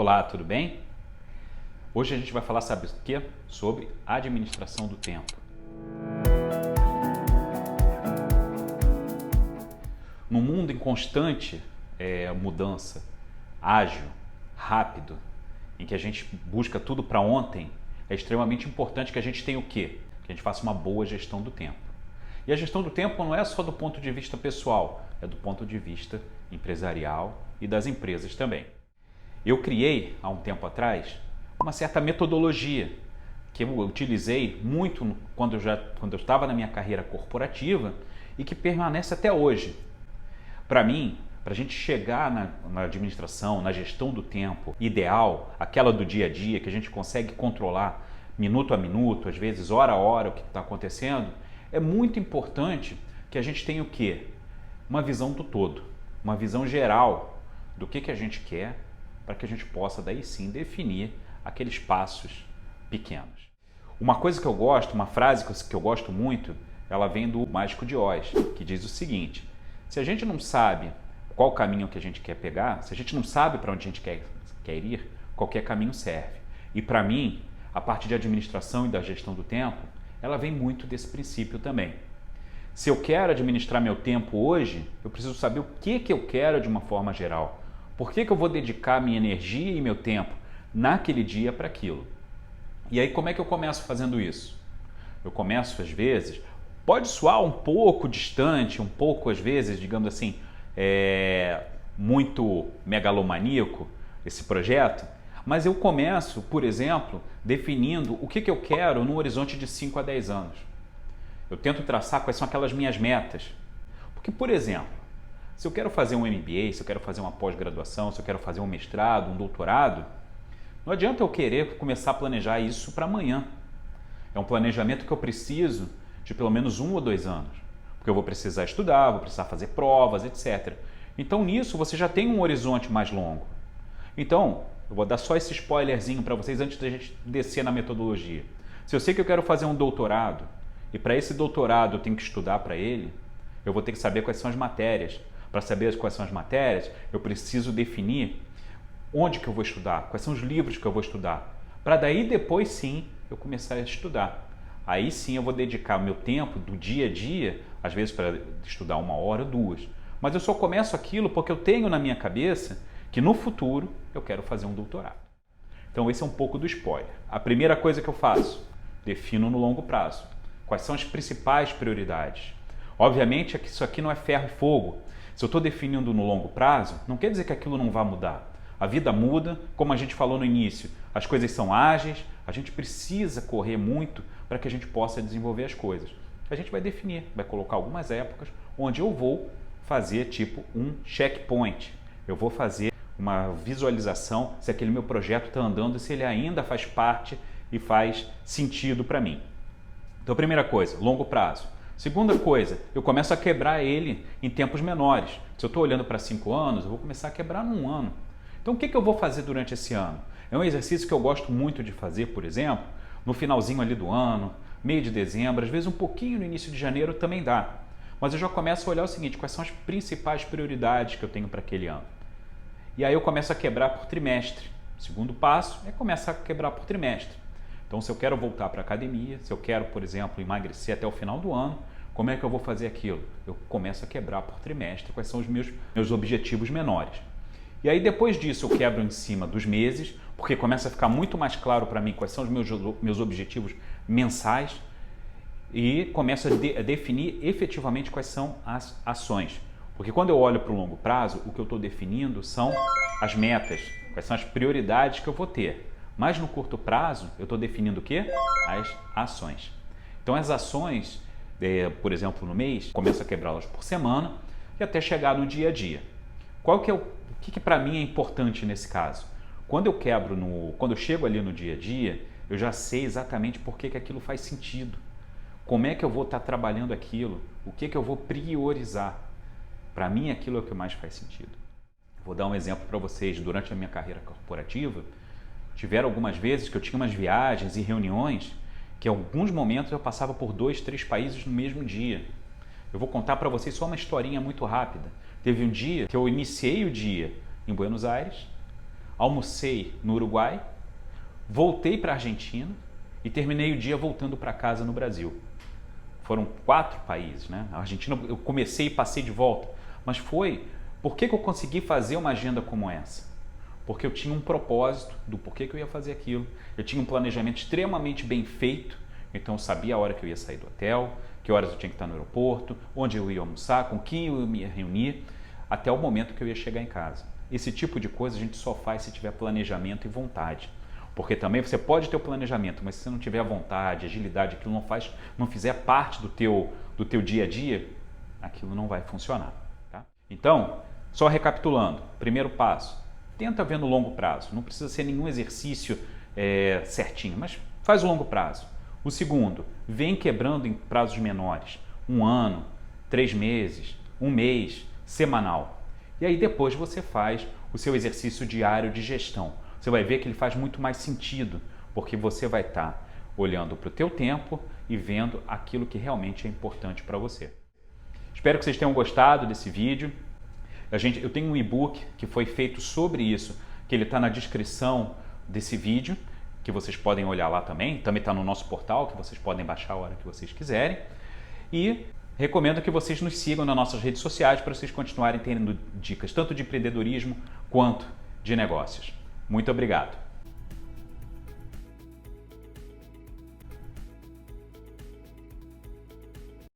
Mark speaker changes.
Speaker 1: Olá, tudo bem? Hoje a gente vai falar, sabe o quê? Sobre administração do tempo. Num mundo em constante mudança, ágil, rápido, em que a gente busca tudo para ontem, é extremamente importante que a gente tenha o quê? Que a gente faça uma boa gestão do tempo. E a gestão do tempo não é só do ponto de vista pessoal, é do ponto de vista empresarial e das empresas também. Eu criei, há um tempo atrás, uma certa metodologia que eu utilizei muito quando eu estava na minha carreira corporativa e que permanece até hoje. Para mim, para a gente chegar na administração, na gestão do tempo ideal, aquela do dia a dia, que a gente consegue controlar minuto a minuto, às vezes hora a hora o que está acontecendo, é muito importante que a gente tenha o quê? Uma visão do todo, uma visão geral do que a gente quer, para que a gente possa daí sim definir aqueles passos pequenos. Uma coisa que eu gosto, uma frase que eu gosto muito, ela vem do Mágico de Oz, que diz o seguinte: se a gente não sabe qual caminho que a gente quer pegar, se a gente não sabe para onde a gente quer ir, qualquer caminho serve. E para mim, a parte de administração e da gestão do tempo, ela vem muito desse princípio também. Se eu quero administrar meu tempo hoje, eu preciso saber o que eu quero de uma forma geral. Por que eu vou dedicar minha energia e meu tempo naquele dia para aquilo? E aí como é que eu começo fazendo isso? Eu começo às vezes, pode soar um pouco distante, um pouco às vezes, digamos assim, muito megalomaníaco esse projeto, mas eu começo, por exemplo, definindo o que eu quero no horizonte de 5 a 10 anos. Eu tento traçar quais são aquelas minhas metas. Porque, por exemplo, se eu quero fazer um MBA, se eu quero fazer uma pós-graduação, se eu quero fazer um mestrado, um doutorado, não adianta eu querer começar a planejar isso para amanhã. É um planejamento que eu preciso de pelo menos 1 ou 2 anos. Porque eu vou precisar estudar, vou precisar fazer provas, etc. Então, nisso, você já tem um horizonte mais longo. Então, eu vou dar só esse spoilerzinho para vocês antes da gente descer na metodologia. Se eu sei que eu quero fazer um doutorado, e para esse doutorado eu tenho que estudar para ele, eu vou ter que saber quais são as matérias. Para saber quais são as matérias, eu preciso definir onde que eu vou estudar, quais são os livros que eu vou estudar, para daí depois sim eu começar a estudar. Aí sim eu vou dedicar o meu tempo do dia a dia, às vezes para estudar 1 hora ou 2. Mas eu só começo aquilo porque eu tenho na minha cabeça que no futuro eu quero fazer um doutorado. Então esse é um pouco do spoiler. A primeira coisa que eu faço, defino no longo prazo. Quais são as principais prioridades? Obviamente é que isso aqui não é ferro e fogo. Se eu estou definindo no longo prazo, não quer dizer que aquilo não vai mudar. A vida muda, como a gente falou no início, as coisas são ágeis, a gente precisa correr muito para que a gente possa desenvolver as coisas. A gente vai definir, vai colocar algumas épocas onde eu vou fazer tipo um checkpoint. Eu vou fazer uma visualização se aquele meu projeto está andando, se ele ainda faz parte e faz sentido para mim. Então, primeira coisa, longo prazo. Segunda coisa, eu começo a quebrar ele em tempos menores. Se eu estou olhando para 5 anos, eu vou começar a quebrar num ano. Então, o que eu vou fazer durante esse ano? É um exercício que eu gosto muito de fazer, por exemplo, no finalzinho ali do ano, meio de dezembro, às vezes um pouquinho no início de janeiro também dá. Mas eu já começo a olhar o seguinte, quais são as principais prioridades que eu tenho para aquele ano? E aí eu começo a quebrar por trimestre. O segundo passo é começar a quebrar por trimestre. Então, se eu quero voltar para a academia, se eu quero, por exemplo, emagrecer até o final do ano, como é que eu vou fazer aquilo? Eu começo a quebrar por trimestre quais são os meus objetivos menores. E aí, depois disso, eu quebro em cima dos meses, porque começa a ficar muito mais claro para mim quais são os meus objetivos mensais e começo a definir efetivamente quais são as ações. Porque quando eu olho para o longo prazo, o que eu estou definindo são as metas, quais são as prioridades que eu vou ter. Mas no curto prazo, eu estou definindo o quê? As ações. Então, as ações, por exemplo, no mês, começo a quebrá-las por semana e até chegar no dia a dia. O que para mim é importante nesse caso? Quando eu chego ali no dia a dia, eu já sei exatamente por que aquilo faz sentido. Como é que eu vou estar trabalhando aquilo? O que eu vou priorizar? Para mim, aquilo é o que mais faz sentido. Vou dar um exemplo para vocês. Durante a minha carreira corporativa, tiveram algumas vezes que eu tinha umas viagens e reuniões que em alguns momentos eu passava por 2, 3 países no mesmo dia. Eu vou contar para vocês só uma historinha muito rápida. Teve um dia que eu iniciei o dia em Buenos Aires, almocei no Uruguai, voltei para a Argentina e terminei o dia voltando para casa no Brasil. Foram 4 países, né? A Argentina eu comecei e passei de volta, mas por que eu consegui fazer uma agenda como essa? Porque eu tinha um propósito do porquê que eu ia fazer aquilo, eu tinha um planejamento extremamente bem feito, então eu sabia a hora que eu ia sair do hotel, que horas eu tinha que estar no aeroporto, onde eu ia almoçar, com quem eu ia reunir, até o momento que eu ia chegar em casa. Esse tipo de coisa a gente só faz se tiver planejamento e vontade. Porque também você pode ter o planejamento, mas se você não tiver vontade, agilidade, aquilo não fizer parte do teu dia a dia, aquilo não vai funcionar. Tá? Então, só recapitulando, primeiro passo, tenta ver no longo prazo. Não precisa ser nenhum exercício certinho, mas faz o longo prazo. O segundo, vem quebrando em prazos menores. 1 ano, 3 meses, 1 mês, semanal. E aí depois você faz o seu exercício diário de gestão. Você vai ver que ele faz muito mais sentido, porque você vai estar olhando para o teu tempo e vendo aquilo que realmente é importante para você. Espero que vocês tenham gostado desse vídeo. Eu tenho um e-book que foi feito sobre isso, que ele está na descrição desse vídeo, que vocês podem olhar lá também. Também está no nosso portal, que vocês podem baixar a hora que vocês quiserem. E recomendo que vocês nos sigam nas nossas redes sociais para vocês continuarem tendo dicas tanto de empreendedorismo quanto de negócios. Muito obrigado!